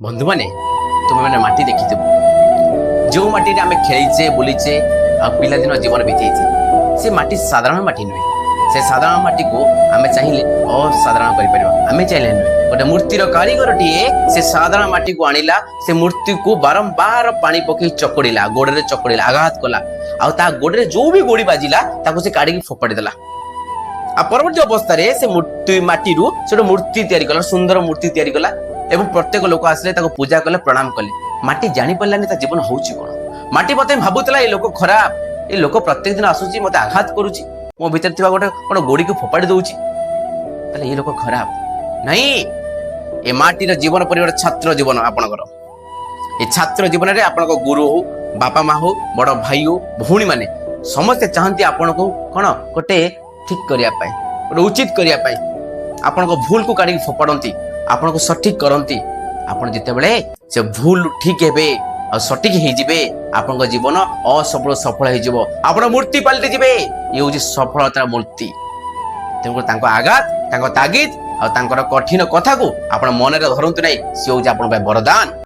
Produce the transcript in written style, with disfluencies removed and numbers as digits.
बंधु मैंने तुम्हें मैंने माटी देखी जो माटी आम खेचे बुलीचे पिलादिन जीवन बीतेचे से माटी साधारण माटी नुहे से साधारण माटी को आम चाहिए असाधारण आम चाहिए नुहे गोटे मूर्तिर कारीगर टे से साधारण माटी को आणला से मूर्ति को बारंबार पानी पकई चकड़िला गोड़े चकड़िला आघात कला आ गोड़े जो भी गोड़ी बाजिला से काढ़ी फोपाड़ी देला आ परवर्ती अवस्था से मूर्ति माटी से मूर्ति तैयारी कला सुंदर मूर्ति तैयारी कला एवं प्रत्येक लोक आसले पूजा कले प्रणाम कले माटी जानी पारानी जीवन होउची कोन माटी मते भाबुतला ए लोक खराब ए लोक प्रत्येक दिन आसुची मते आघात करूची मो भीतर थिबा गोटे कोन गोड़ी को फोपाड़ी दउची तले ए लोक खराब नहीं ए माटी रो जीवन परिवार छात्र जीवन आपनकर ए छात्र जीवन रे आपनक गुरु हो बापा माँ हो बड़ भाई हो भौणी माने समस्ते चाहती आपनक कोन गोटे ठीक करिया पाए गोटे उचित करिया पाए आपनक भूल को काढी फोपाडंती आपन को सठिक करती आपन जितेबले से भूल ठीक हेबे और सठिक हो जिबे आपन को जीवन असफल सफल हो जिवो आपन मूर्ति पलटि जिबे ये होची सफलतार मूर्ति तेणु तांको आघात तांको तागिद और तांकर कठिन कथा को आपन मन रे धरंतु नै से होची आपन वरदान।